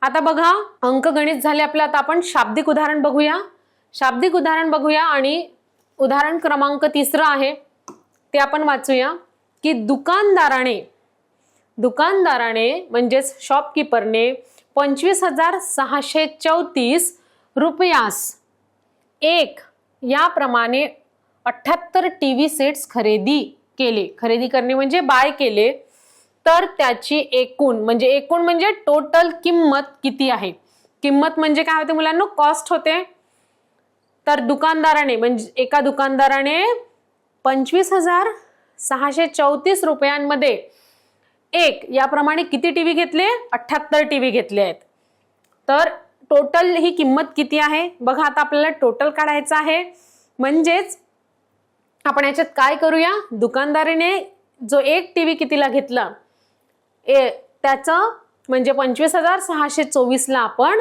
आता बघा अंकगणित झाले आपलं, आता आपण शाब्दिक उदाहरण बघूया। शाब्दिक उदाहरण बघूया आणि उदाहरण क्रमांक 3 आहे ते आपण वाचूया की दुकानदाराने म्हणजेच शॉपकीपरने 25,634 रुपयास एक याप्रमाणे 78 टीव्ही सेट्स खरेदी करणे म्हणजे बाय केले, तर त्याची एकूण म्हणजे टोटल किंमत किती आहे। किंमत म्हणजे काय होते मुलांनो, कॉस्ट होते। तर दुकानदाराने म्हणजे एका दुकानदाराने 25,634 रुपयांमध्ये एक याप्रमाणे किती टीव्ही घेतले, 78 टीव्ही घेतले आहेत। तर टोटल ही किंमत किती आहे बघा। आता आपल्याला टोटल काढायचं आहे, म्हणजेच आपण याच्यात काय करूया, दुकानदाराने जो एक टीव्ही कितीला घेतला त्याचं म्हणजे 25,624 ला आपण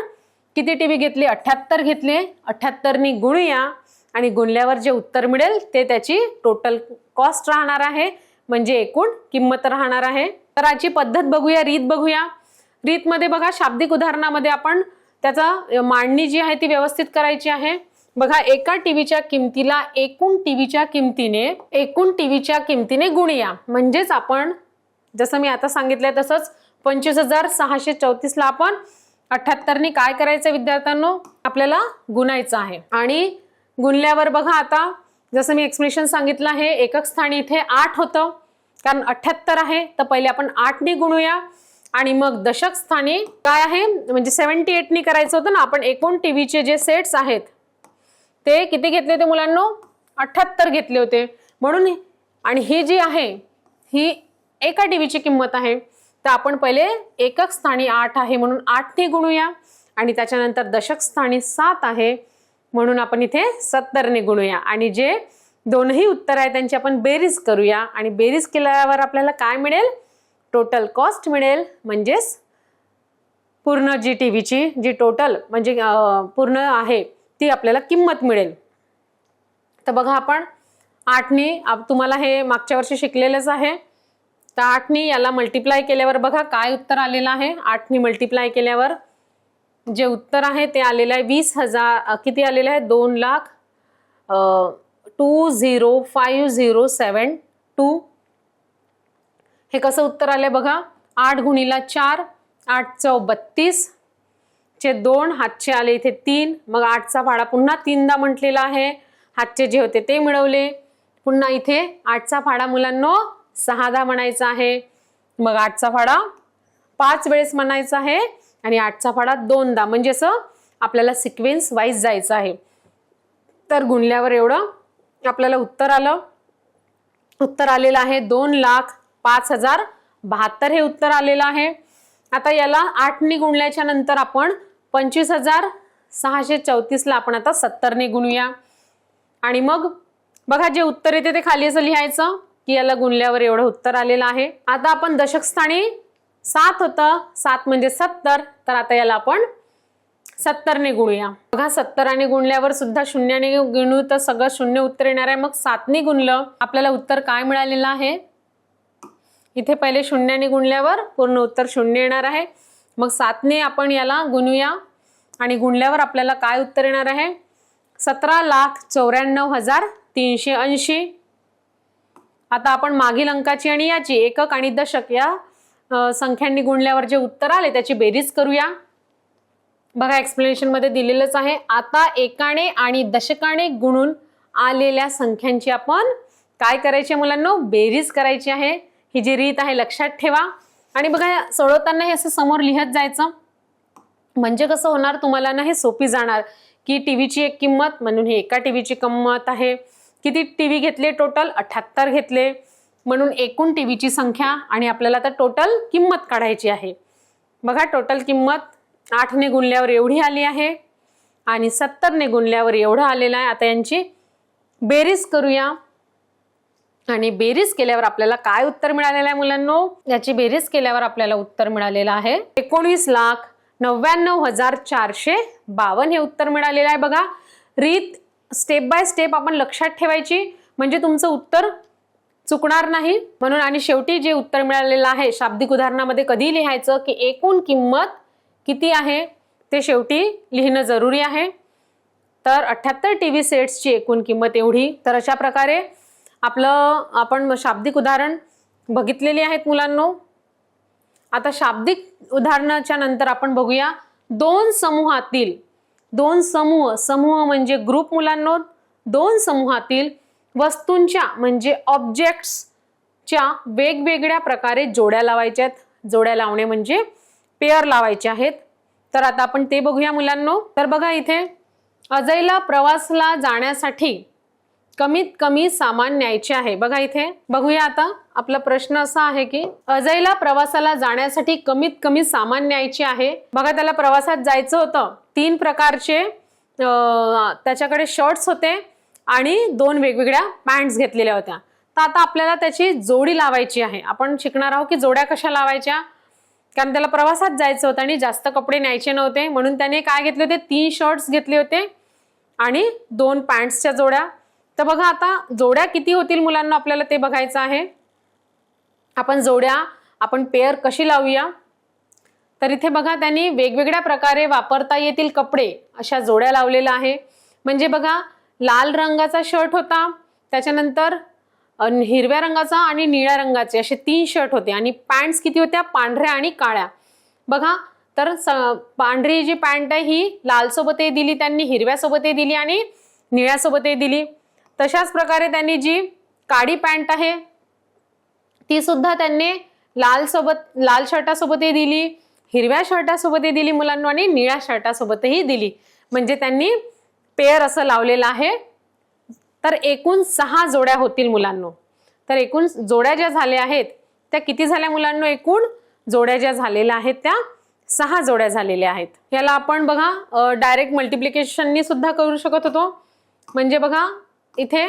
किती टीव्ही घेतले, 78 घेतले। 78 नी गुणूया आणि गुणल्यावर जे उत्तर मिळेल ते त्याची टोटल कॉस्ट राहणार आहे, म्हणजे एकूण किंमत राहणार आहे। तर याची पद्धत बघूया, रीत बघूया। रीत मध्ये बघा शाब्दिक उदाहरणामध्ये आपण त्याचा मांडणी जी आहे ती व्यवस्थित करायची आहे। बघा एका टीव्हीच्या किमतीला एकूण टीव्हीच्या किमतीने गुणूया, म्हणजेच आपण जसं मी आता सांगितलंय तसंच 25,634 ला आपण 78 नी काय करायचं विद्यार्थ्यांनो, आपल्याला गुणायचं आहे। आणि गुणल्यावर बघा आता जसं मी एक्सप्लेनेशन सांगितलं आहे, एकक स्थानी इथे 8 होतं कारण 78 आहे, तर पहिले आपण 8 नी गुणूया आणि मग दशक स्थानी काय आहे म्हणजे 78 नी करायचं होतं ना। आपण एकूण टीव्हीचे जे सेट्स आहेत ते किती घेतले होते मुलांनो, 78 घेतले होते म्हणून। आणि ही जी आहे ही एका टीव्हीची किंमत आहे, तर आपण पहिले एकक स्थानी 8 आहे म्हणून 8 नी गुणूया आणि त्याच्यानंतर दशक स्थानी 7 आहे म्हणून आपण इथे 70 ने गुणूया आणि जे दोनही उत्तर आहेत त्यांची आपण बेरीज करूया आणि बेरीज केल्यावर आपल्याला काय मिळेल, टोटल कॉस्ट मिळेल, म्हणजेच पूर्ण जी टीव्हीची जी टोटल म्हणजे पूर्ण आहे ती आपल्याला किंमत मिळेल। तर बघा आपण 8 नी तुम्हाला हे मागच्या वर्षी शिकलेलंच आहे, तर 8 नी याला मल्टिप्लाय केल्यावर बघा काय उत्तर आलेलं आहे। 8 नी मल्टिप्लाय केल्यावर जे उत्तर आहे ते आलेलं आहे 20,000 किती आलेलं आहे, 2,20,5072। हे कसं उत्तर आलंय बघा, 8 गुणिला 4, 8 चौक 32 चे 2 हातचे आले इथे 3, मग 8चा फाडा पुन्हा 3दा म्हटलेला आहे, हातचे जे होते ते मिळवले, पुन्हा इथे 8चा फाडा मुलांनो 6दा म्हणायचा आहे, मग 8चा फाडा 5 वेळेस म्हणायचा आहे आणि 8चा फाडा 2दा, म्हणजे असं आपल्याला सिक्वेन्स वाईज जायचं आहे। तर गुणल्यावर एवढं आपल्याला उत्तर आलेलं आहे 2,05,072 हे उत्तर आलेलं आहे। आता याला 8 नी गुणल्याच्या नंतर आपण 25,634 ला आपण आता 70 ने गुणूया आणि मग बघा जे उत्तर येते ते खाली असं लिहायचं की याला गुणल्यावर एवढं उत्तर आलेलं आहे। आता आपण दशक स्थानी 7 होतं, 7 म्हणजे 70, तर आता याला आपण 70 ने गुणूया। बघा 70 ने गुणल्यावर सुद्धा शून्याने गुणू तर सगळं शून्य उत्तर येणार आहे, मग 7 ने गुणलं आपल्याला उत्तर काय मिळालेलं आहे, इथे पहिले शून्याने गुणल्यावर पूर्ण उत्तर 0 येणार आहे, मग 7 ने आपण याला गुणूया आणि गुणल्यावर आपल्याला काय उत्तर येणार आहे, 17,94,380। आता आपण मागील अंकाची आणि याची एकक आणि दशक या संख्यांनी गुणल्यावर जे उत्तर आले त्याची बेरीज करूया। बघा एक्सप्लेनेशन मध्ये दिलेलंच आहे। आता एकाने आणि दशकाने गुणून आलेल्या संख्यांची आपण काय करायची मुलांनो, बेरीज करायची आहे। ही जी रीत आहे लक्षात ठेवा आणि बघा सोडवताना हे असं समोर लिहत जायचं, म्हणजे कसं होणार तुम्हाला ना हे सोपी जाणार की टीव्हीची एक किंमत म्हणून हे एका टीव्हीची किंमत आहे, किती टीव्ही घेतले, टोटल 78 घेतले म्हणून एकूण टीव्हीची संख्या आणि आपल्याला आता टोटल किंमत काढायची आहे। बघा टोटल किंमत 8 ने गुणल्यावर एवढी आली आहे आणि 70 ने गुणल्यावर एवढं आलेलं आहे। आता यांची बेरीज करूया आणि बेरीज केल्यावर आपल्याला काय उत्तर मिळालेलं आहे मुलांनो, याची बेरीज केल्यावर आपल्याला उत्तर मिळालेलं आहे 19,99,452 हे उत्तर मिळालेलं आहे। बघा रीत स्टेप बाय स्टेप आपण लक्षात ठेवायची म्हणजे तुमचं उत्तर चुकणार नाही म्हणून। आणि शेवटी जे उत्तर मिळालेलं आहे शाब्दिक उदाहरणामध्ये कधी लिहायचं की एकूण किंमत किती आहे ते शेवटी लिहिणं जरुरी आहे. तर 78 टीव्ही सेट्सची एकूण किंमत एवढी. तर अशा प्रकारे आपण शाब्दिक उदाहरण बघितलेली आहेत मुलांनो. आता शाब्दिक उदाहरणाच्या नंतर आपण बघूया दोन समूह म्हणजे ग्रुप मुलांनो. दोन समूहातील वस्तूंच्या म्हणजे ऑब्जेक्ट्सच्या वेगवेगळ्या प्रकारे जोड्या लावायच्या आहेत. जोड्या लावणे म्हणजे पेअर लावायचे आहेत. तर आता आपण ते बघूया मुलांनो. तर बघा इथे अजयला प्रवासाला जाण्यासाठी कमीत कमी सामान न्यायचे आहे. बघा इथे बघूया. आता आपला प्रश्न असा आहे की अजयला प्रवासाला जाण्यासाठी कमीत कमी सामान न्यायचे आहे. बघा त्याला प्रवासात जायचं होतं. 3 प्रकारचे त्याच्याकडे शर्ट्स होते आणि 2 वेगवेगळ्या पॅन्ट्स घेतलेल्या होत्या. तर आता आपल्याला त्याची जोडी लावायची आहे. आपण शिकणार आहोत की जोड्या कशा लावायच्या. कारण त्याला प्रवासात जायचं होतं आणि जास्त कपडे न्यायचे नव्हते, म्हणून त्याने काय घेतले होते, 3 शर्ट्स घेतले होते आणि 2 पॅन्ट्सच्या जोड्या. तर बघा आता जोड्या किती होतील मुलांना आपल्याला ते बघायचं आहे. आपण पेअर कशी लावूया. तर इथे बघा त्यांनी वेगवेगळ्या प्रकारे वापरता येतील कपडे अशा जोड्या लावलेल्या आहे. म्हणजे बघा लाल रंगाचा शर्ट होता, त्याच्यानंतर हिरव्या रंगाचा आणि निळ्या रंगाचे असे 3 शर्ट होते आणि पॅन्ट्स किती होत्या, पांढऱ्या आणि काळ्या. बघा तर पांढरी जी पॅन्ट आहे ही लाल सोबतही दिली त्यांनी, हिरव्या सोबतही दिली आणि निळ्या सोबतही दिली. तशाच प्रकारे त्यांनी जी काळी पॅन्ट आहे ती सुद्धा त्यांनी लाल शर्टासोबतही दिली, हिरव्या शर्टासोबतही दिली मुलांना आणि निळ्या शर्टासोबतही दिली. म्हणजे त्यांनी पेअर असं लावलेलं आहे. तर एकूण 6 जोड्या होतील मुलांनो. तर एकूण जोड्या ज्या झाल्या आहेत त्या किती झाल्या मुलांनो, एकूण जोड्या ज्या झालेल्या आहेत त्या 6 जोड्या झालेल्या आहेत. याला आपण बघा डायरेक्ट मल्टिप्लिकेशननी सुद्धा करू शकत होतो. म्हणजे बघा इथे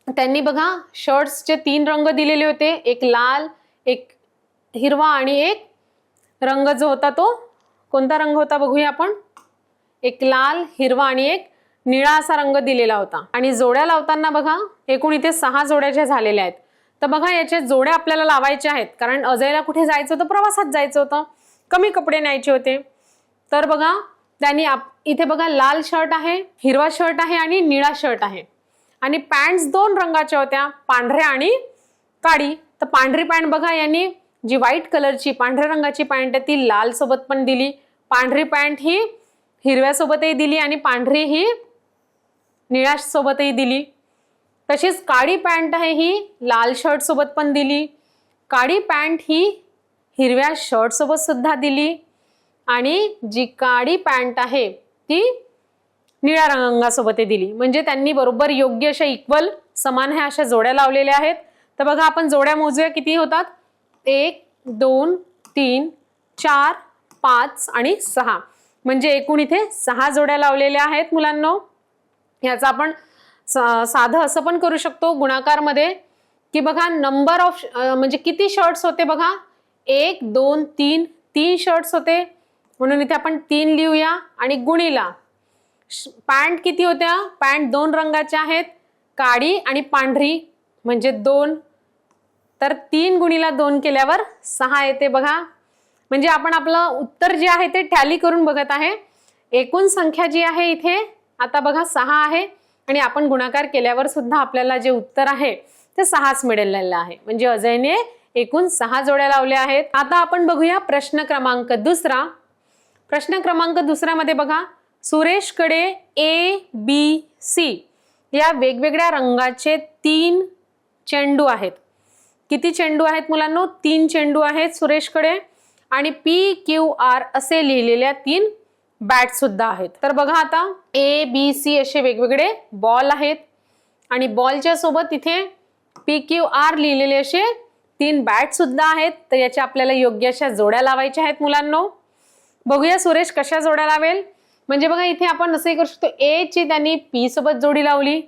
त्यांनी बघा शर्ट्सचे 3 रंग दिलेले होते, एक लाल, एक हिरवा आणि एक रंग जो होता तो कोणता रंग होता बघूया आपण. एक लाल, हिरवा आणि एक निळा असा रंग दिलेला होता. आणि जोड्या लावताना बघा एकूण इथे 6 जोड्या ज्या झालेल्या आहेत. तर बघा याच्या जोड्या आपल्याला लावायच्या आहेत, कारण अजयला कुठे जायचं होतं, प्रवासात जायचं होतं, कमी कपडे न्यायचे होते. तर बघा त्यांनी इथे बघा लाल शर्ट आहे, हिरवा शर्ट आहे आणि निळा शर्ट आहे. आणि पॅन्ट्स 2 रंगाच्या होत्या, पांढऱ्या आणि काळी. तर पांढरी पॅन्ट बघा यांनी जी व्हाईट कलरची पांढऱ्या रंगाची पॅन्ट आहे ती लाल सोबत पण दिली, पांढरी पॅन्ट ही हिरव्या सोबतही दिली आणि पांढरी ही निळ्या सोबतही दिली. तशीच काळी पॅन्ट आहे ही लाल शर्ट सोबत पण दिली, काळी पॅन्ट ही हिरव्या शर्ट सोबत सुद्धा दिली आणि जी काळी पॅन्ट आहे ती निळ्या रंगासोबतही दिली. म्हणजे त्यांनी बरोबर योग्य अशा इक्वल समान ह्या अशा जोड्या लावलेल्या आहेत. तर बघा आपण जोड्या मोजूया किती होतात. 1 2 3 4 5 आणि 6. म्हणजे एकूण इथे 6 जोड्या लावलेल्या आहेत मुलांनो. याचा आपण साधं असं पण करू शकतो गुणाकार मध्ये की बघा नंबर ऑफ म्हणजे किती शर्ट्स होते बघा 1 2 3 शर्ट्स होते, म्हणून इथे आपण 3 लिहूया आणि गुणिला पॅन्ट किती होत्या, पॅन्ट 2 रंगाच्या आहेत, काळी आणि पांढरी म्हणजे 2. तर 3 गुणिला 2 केल्यावर 6 येते बघा. म्हणजे आपण आपलं उत्तर जे आहे ते टॅली करून बघत आहे. एकूण संख्या जी आहे इथे आता बघा 6 आहे आणि आपण गुणाकार केल्यावर सुद्धा आपल्याला जे उत्तर आहे ते 6च मिळालेलं आहे. म्हणजे अजयने एकूण 6 जोड्या लावल्या आहेत. आता आपण बघूया प्रश्न क्रमांक 2. प्रश्न क्रमांक 2 मध्ये बघा सुरेशकडे A B C या वेगवेगळ्या रंगाचे 3 चेंडू आहेत. किती चेंडू आहेत मुलांनो, 3 चेंडू आहेत सुरेशकडे आणि P Q R असे लिहिलेल्या 3 बॅट सुद्धा आहेत. तर बघा आता A B C असे वेगवेगळे बॉल आहेत आणि बॉलच्या सोबत इथे P Q R लिहिलेले असे 3 बॅट सुद्धा आहेत. तर याच्या आपल्याला योग्य अशा जोड्या लावायच्या आहेत मुलांनो. बघूया सुरेश कशा जोड्या लावेल. म्हणजे बघा इथे आपण असंही करू शकतो, A ची त्यांनी P सोबत जोडी लावली,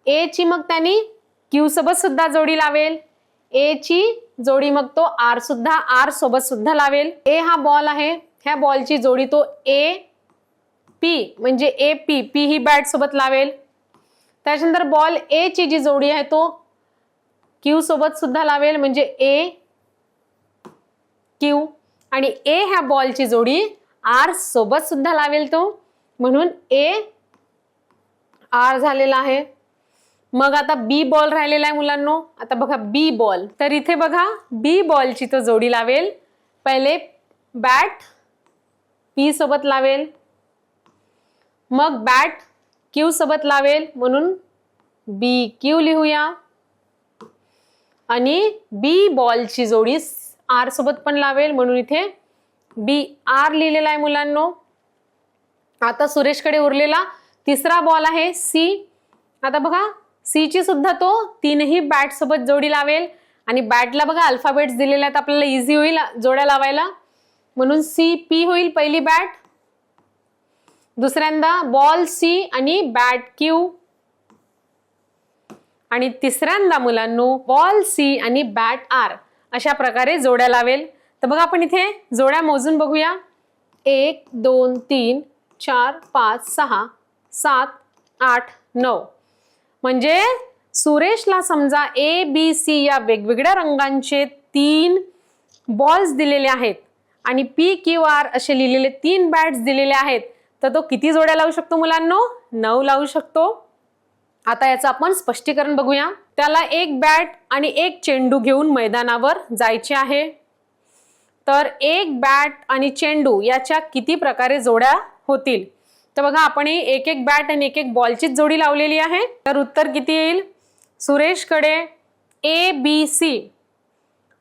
A ची मग त्यांनी Q सोबत सुद्धा जोडी लावेल, A ची जोडी मग तो R सोबत सुद्धा लावेल. A हा बॉल आहे, ह्या बॉलची जोडी तो A P म्हणजे A P ही बॅट सोबत लावेल. त्याच्यानंतर बॉल A ची जी जोडी आहे तो Q सोबत सुद्धा लावेल म्हणजे A क्यू आणि ए ह्या बॉलची जोडी आर सोबत सुद्धा लावेल तो, म्हणून ए आर झालेला आहे. मग आता बी बॉल राहिलेला आहे मुलांनो. आता बघा बी बॉल, तर इथे बघा बी बॉलची तो जोडी लावेल. पहिले बॅट पी सोबत लावेल, मग बॅट क्यू सोबत लावेल, म्हणून बी क्यू लिहूया. आणि बी बॉलची जोडी आर सोबत पण लावेल, म्हणून इथे बी आर लिहिलेला आहे मुलांनो. आता सुरेशकडे उरलेला तिसरा बॉल आहे सी. आता बघा सी ची सुद्धा तो तीनही बॅट सोबत जोडी लावेल आणि बॅटला बघा अल्फाबेट्स दिलेले आहेत, आपल्याला इझी होईल जोड्या लावायला, म्हणून सी पी होईल पहिली बॅट. दुसऱ्यांदा बॉल सी आणि बॅट क्यू, आणि तिसऱ्यांदा मुलांनो बॉल सी आणि बॅट आर. अशा प्रकारे जोड्या लावेल. तर बघा आपण इथे जोड्या मोजून बघूया. 1 2 3 4 5 6 7 8 9. म्हणजे सुरेशला समजा ए बी सी या वेगवेगळ्या रंगांचे 3 बॉल्स दिलेले आहेत आणि पी क्यू आर असे लिहिलेले 3 बॅट्स दिलेले आहेत, तर तो किती जोड्या लावू शकतो मुलांनो? 9 लावू शकतो. आता याचं आपण स्पष्टीकरण बघूया. त्याला एक बॅट आणि एक चेंडू घेऊन मैदानावर जायचे आहे. तर एक बॅट आणि चेंडू याच्या किती प्रकारे जोड्या होतील? तर बघा आपण एक एक बॅट आणि एक एक बॉलचीच जोडी लावलेली आहे. तर उत्तर किती येईल? सुरेशकडे ए बी सी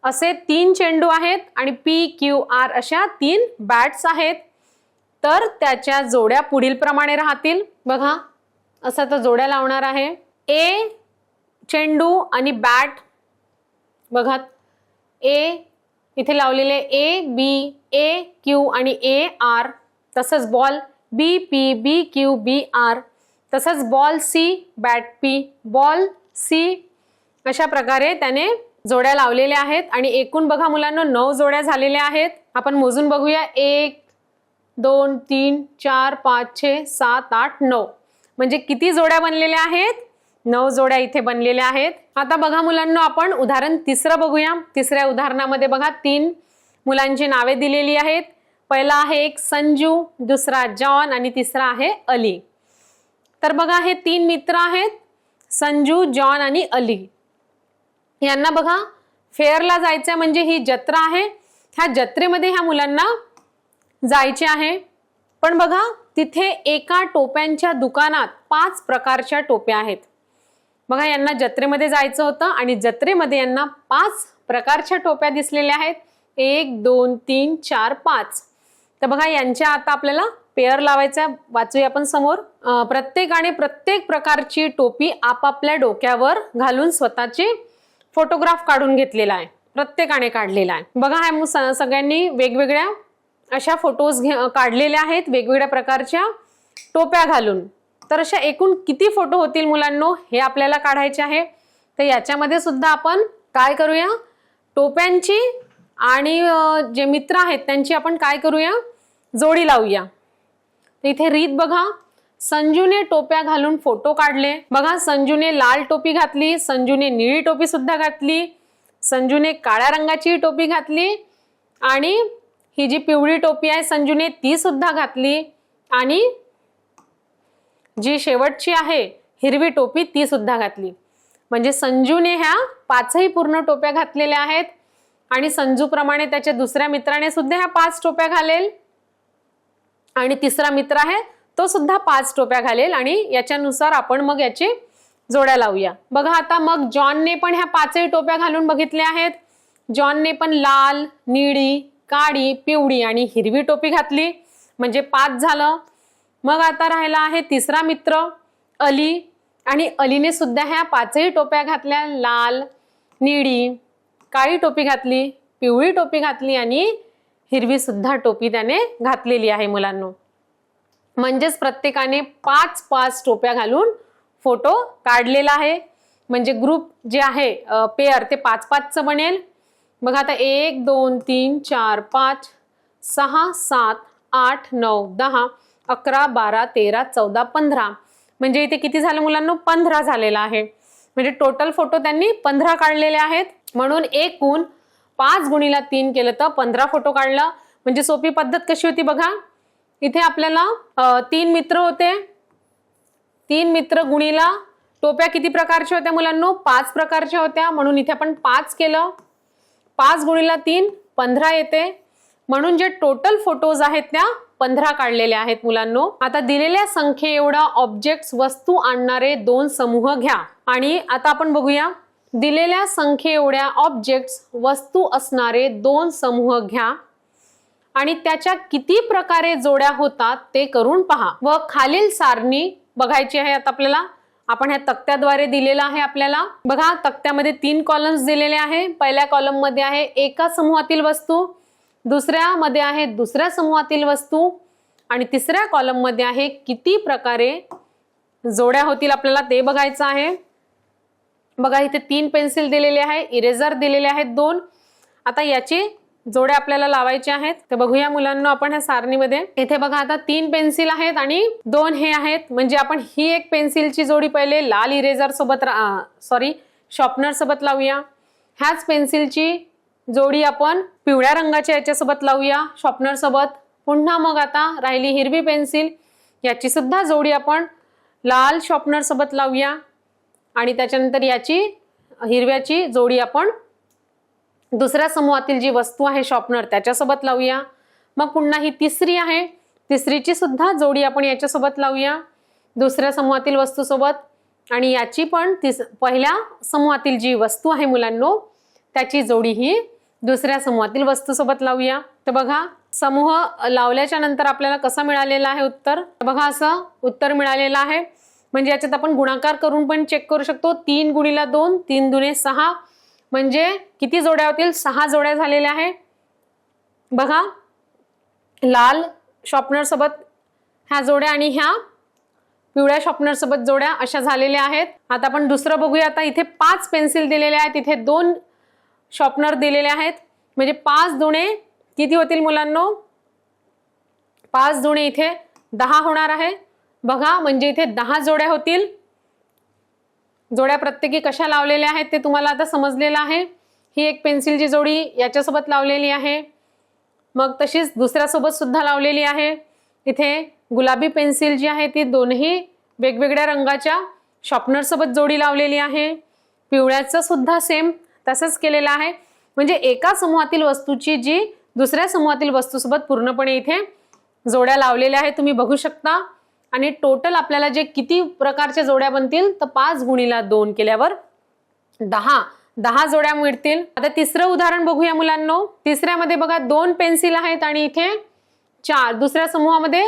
असे 3 चेंडू आहेत आणि पी क्यू आर अशा 3 बॅट्स आहेत. तर त्याच्या जोड्या पुढील प्रमाणे राहतील. बघा असा तो जोड्या लावणार आहे. ए चेंडू आणि बॅट, बघा ए इथे लावलेले ए बी, ए क्यू आणि ए आर. तसंच ball B P, B Q, B R. तसंच ball C, bat P, ball C. अशा प्रकारे त्याने जोड्या लावलेल्या आहेत आणि एकूण बघा मुलांना 9 जोड्या झालेल्या आहेत. आपण मोजून बघूया. 1 2 3 4 5 6 7 8 9. म्हणजे किती जोड्या बनलेल्या आहेत? 9 जोड्या इथे बनलेल्या आहेत. आता बघा मुलांना आपण उदाहरण तिसरं बघूया. तिसऱ्या उदाहरणामध्ये बघा 3 मुलांची नावे दिलेली आहेत. पहिला आहे एक संजू, दुसरा जॉन आणि तिसरा आहे अली. तर बघा हे 3 मित्र आहेत, संजू, जॉन आणि अली. यांना बघा फेअरला जायचं म्हणजे ही जत्रा आहे. ह्या जत्रेमध्ये ह्या मुलांना जायचे आहे. पण बघा तिथे एका टोप्यांच्या दुकानात 5 प्रकारच्या टोप्या आहेत. बघा यांना जत्रेमध्ये जायचं होतं आणि जत्रेमध्ये यांना 5 प्रकारच्या टोप्या दिसलेल्या आहेत. 1 2 3 4 5. तर बघा यांच्या आता आपल्याला पेअर लावायचा. वाचूया आपण समोर. प्रत्येकाने प्रत्येक प्रकारची टोपी आपापल्या डोक्यावर घालून स्वतःची फोटोग्राफ काढून घेतलेला आहे. प्रत्येकाने काढलेला आहे. बघा ह्या सगळ्यांनी वेगवेगळ्या अशा फोटोज काढलेल्या आहेत वेगवेगळ्या प्रकारच्या टोप्या घालून. तर अशा एकूण किती फोटो होतील मुलांनो हे आपल्याला काढायचे आहे. तर याच्यामध्ये सुद्धा आपण काय करूया, टोप्यांची आणि जे मित्र आहेत त्यांची आपण काय करूया, जोडी लावूया. इथे रीत बघा. संजूने टोप्या घालून फोटो काढले. बघा संजूने लाल टोपी घातली, संजूने निळी टोपी सुद्धा घातली, संजूने काळ्या रंगाची टोपी घातली आणि ही जी पिवळी टोपी आहे संजूने ती सुद्धा घातली आणि जी शेवटची आहे हिरवी टोपी ती सुद्धा घातली. म्हणजे संजूने ह्या 5ही पूर्ण टोप्या घातलेल्या आहेत आणि संजूप्रमाणे त्याच्या दुसऱ्या मित्राने सुद्धा ह्या 5 टोप्या घालेल आणि तिसरा मित्र आहे तो सुद्धा 5 टोप्या घालेल आणि याच्यानुसार आपण मग याची जोड्या लावूया. बघा आता मग जॉनने पण ह्या 5ही टोप्या घालून बघितल्या आहेत. जॉनने पण लाल, निळी, काळी, पिवळी आणि हिरवी टोपी घातली म्हणजे 5 झालं. मग आता राहिला आहे तिसरा मित्र अली आणि अलीने सुद्धा ह्या 5ही टोप्या घातल्या. लाल, निळी, काळी टोपी घातली, पिवळी टोपी घातली आणि हिरवी सुद्धा टोपी त्याने घातलेली आहे मुलांनो. म्हणजेच प्रत्येकाने 5-5 टोप्या घालून फोटो काढलेला आहे. म्हणजे ग्रुप जे आहे पेअर ते 5-5चं बनेल. बघा आता 1 2 3 4 5 6 7 8 9 10 11 12 13 14 15. म्हणजे इथे किती झालं मुलांनो, 15 झालेला आहे. म्हणजे टोटल फोटो त्यांनी 15 काढलेले आहेत. म्हणून एकूण 5 गुणिला 3 केलं तर 15 फोटो काढलं. म्हणजे सोपी पद्धत कशी होती बघा. इथे आपल्याला 3 मित्र होते. 3 मित्र गुणिला टोप्या किती प्रकारच्या होत्या मुलांनो? 5 प्रकारच्या होत्या. म्हणून इथे आपण 5 केलं. 5 गुणिला 3 15 येते. म्हणून जे टोटल फोटोज आहेत त्या 15 काढलेले आहेत मुलांनो. आता दिलेल्या संख्ये एवढा ऑब्जेक्ट्स वस्तू आणणारे 2 समूह घ्या. आणि आता आपण बघूया दिलेल्या संख्ये एवढ्या ऑब्जेक्ट्स वस्तू असणारे 2 समूह घ्या आणि त्याच्या किती प्रकारे जोड्या होतात ते करून पहा. व खालील सारणी बघायची आहे. आता आपल्याला आपण ह्या तक्त्याद्वारे दिलेलं आहे. आपल्याला बघा तक्त्यामध्ये 3 कॉलम्स दिलेले आहे. पहिल्या कॉलम मध्ये आहे एका समूहातील वस्तू, दुसऱ्यामध्ये आहे दुसऱ्या समूहातील वस्तू आणि तिसऱ्या कॉलम मध्ये आहे किती प्रकारे जोड्या होतील आपल्याला ते बघायचं आहे. बघा इथे 3 पेन्सिल दिलेले आहे, इरेजर दिलेले आहेत 2. आता याची जोड्या आपल्याला लावायचे आहेत. तर बघूया मुलांना आपण ह्या सारणीमध्ये. इथे बघा आता 3 पेन्सिल आहेत आणि 2 हे आहेत. म्हणजे आपण ही एक पेन्सिलची जोडी पहिले लाल इरेजर सोबत शॉर्पनर सोबत लावूया. ह्याच पेन्सिलची जोडी आपण पिवळ्या रंगाच्या याच्यासोबत लावूया शॉर्पनर सोबत. पुन्हा मग आता राहिली हिरवी पेन्सिल, याची सुद्धा जोडी आपण लाल शॉर्पनर सोबत लावूया आणि त्याच्यानंतर याची हिरव्याची जोडी आपण दुसऱ्या समूहातील जी वस्तू आहे शॉर्पनर त्याच्यासोबत लावूया. मग पुन्हा ही तिसरी आहे, तिसरीची सुद्धा जोडी आपण याच्यासोबत लावूया दुसऱ्या समूहातील वस्तू सोबत आणि याची पण पहिल्या समूहातील जी वस्तू आहे मुलांनो त्याची जोडी ही दुसऱ्या समूहातील वस्तू सोबत लावूया. तर बघा समूह लावल्याच्या नंतर आपल्याला कसं मिळालेलं आहे उत्तर. बघा असं उत्तर मिळालेलं आहे. म्हणजे याच्यात आपण गुणाकार करून पण चेक करू शकतो. 3 गुणिला 2 3 दुने 6 म्हणजे किती जोड्या होतील? 6 जोड्या झालेल्या आहे. बघा लाल शॉर्पनर सोबत ह्या जोड्या आणि ह्या पिवळ्या शॉर्पनर सोबत जोड्या अशा झालेल्या आहेत. आता आपण दुसरं बघूया. आता इथे 5 पेन्सिल दिलेले आहेत, इथे 2 शॉर्पनर दिलेले आहेत. म्हणजे 5 दुणे किती होतील मुलांनो? 5 दुणे इथे 10 होणार आहे. बघा म्हणजे इथे 10 जोड्या होतील. जोड्या प्रत्येकी कशा लावलेल्या आहेत ते तुम्हाला आता समजलेलं आहे. ही एक पेन्सिलची जोडी याच्यासोबत लावलेली आहे. मग तशीच दुसऱ्या सोबत सुद्धा लावलेली आहे. इथे गुलाबी पेन्सिल जी आहे ती दोन्ही वेगवेगळ्या रंगाच्या शॉर्पनर सोबत जोडी लावलेली आहे. पिवळ्याचं सुद्धा सेम तसंच केलेलं आहे. म्हणजे एका समूहातील वस्तूची जी दुसऱ्या समूहातील वस्तूसोबत पूर्णपणे इथे जोड्या लावलेल्या आहेत तुम्ही बघू शकता. आणि टोटल आपल्याला जे किती प्रकारच्या जोड्या बनतील तर 5 गुणिला 2 केल्यावर 10 जोड्या मिळतील. आता तिसरं उदाहरण बघूया मुलांनो. तिसऱ्यामध्ये बघा 2 पेन्सिल आहेत आणि इथे 4. दुसऱ्या समूहामध्ये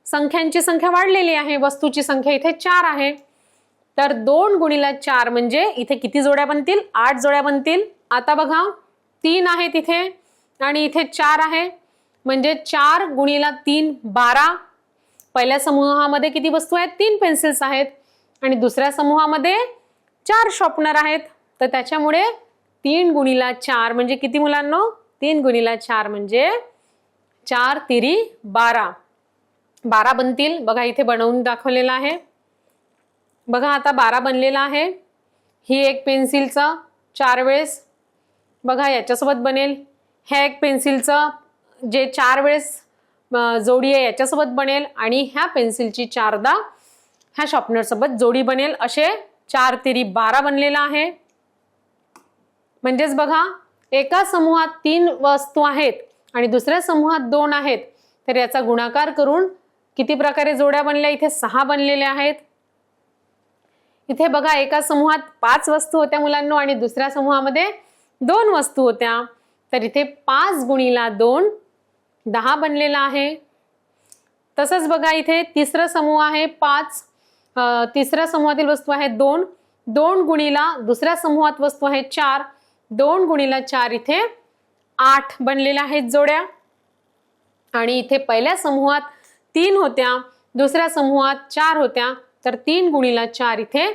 संख्यांची संख्या वाढलेली आहे, वस्तूची संख्या इथे 4 आहे. तर 2 गुणिला 4 म्हणजे इथे किती जोड्या बनतील? 8 जोड्या बनतील. आता बघा 3 आहेत इथे आणि इथे 4 आहे. म्हणजे 4 गुणिला 3 12. पहिल्या समूहामध्ये किती वस्तू आहेत? 3 पेन्सिल्स आहेत आणि दुसऱ्या समूहामध्ये 4 शॉर्पनर आहेत. तर त्याच्यामुळे 3 गुणिला 4 म्हणजे किती मुलांनो? 3 गुणिला 4 म्हणजे 4 तिरी 12. 12 बनतील. बघा इथे बनवून दाखवलेलं आहे. बघा आता 12 बनलेला आहे. ही एक पेन्सिलचा 4 वेळेस बघा याच्यासोबत बनेल. ह्या एक पेन्सिलचं जे 4 वेळेस जोडी आहे याच्यासोबत बनेल आणि ह्या पेन्सिलची 4दा ह्या शॉर्पनर सोबत जोडी बनेल. असे 4 तिरी 12 बनलेला आहे. म्हणजेच बघा एका समूहात 3 वस्तू आहेत आणि दुसऱ्या समूहात 2 आहेत. तर याचा गुणाकार करून किती प्रकारे जोड्या बनल्या? इथे 6 बनलेल्या आहेत. इथे बघा एका समूहात 5 वस्तू होत्या मुलांनो आणि दुसऱ्या समूहामध्ये 2 वस्तू होत्या. तर इथे 5 गुणिला 2 10 बनलेला आहे. तसंच बघा इथे तिसरा समूह आहे 5. तिसऱ्या समूहातील वस्तू आहेत 2. 2 गुणिला दुसऱ्या समूहात वस्तू आहेत 4. 2 गुणिला 4 इथे 8 बनलेल्या आहेत जोड्या. आणि इथे पहिल्या समूहात 3 होत्या, दुसऱ्या समूहात 4 होत्या. तर 3 गुणिला 4 इथे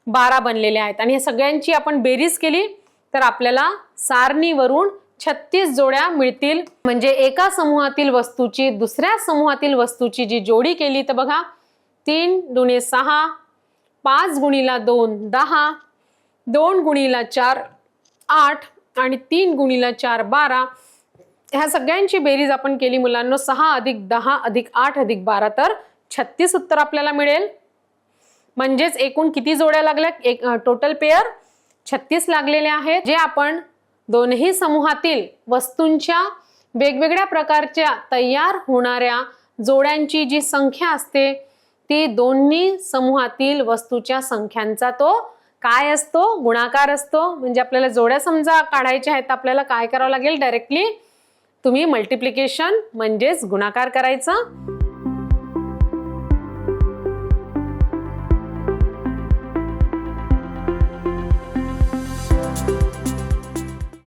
12 बनलेल्या आहेत. आणि या सगळ्यांची आपण बेरीज केली तर आपल्याला सारणीवरून 36 जोड्या मिळतील. म्हणजे एका समूहातील वस्तूची दुसऱ्या समूहातील वस्तूची जी जोडी केली तर बघा 3 दुणे 6, 5 गुणिला 2 10, 2 गुणिला 4 8 आणि 3 गुणिले 4 12. ह्या सगळ्यांची बेरीज आपण केली मुलांनो, 6 अधिक 10 अधिक 8 अधिक 12 तर 36 उत्तर आपल्याला मिळेल. म्हणजेच एकूण किती जोड्या लागल्या, टोटल पेअर 36 लागलेले आहेत. जे आपण दोन्ही समूहातील वस्तूंच्या वेगवेगळ्या प्रकारच्या तयार होणाऱ्या जोड्यांची जी संख्या असते ती दोन्ही समूहातील वस्तूच्या संख्यांचा तो काय असतो, गुणाकार असतो. म्हणजे आपल्याला जोड्या समजा काढायच्या आहेत, आपल्याला काय करावं लागेल, डायरेक्टली तुम्ही मल्टिप्लिकेशन म्हणजेच गुणाकार करायचा.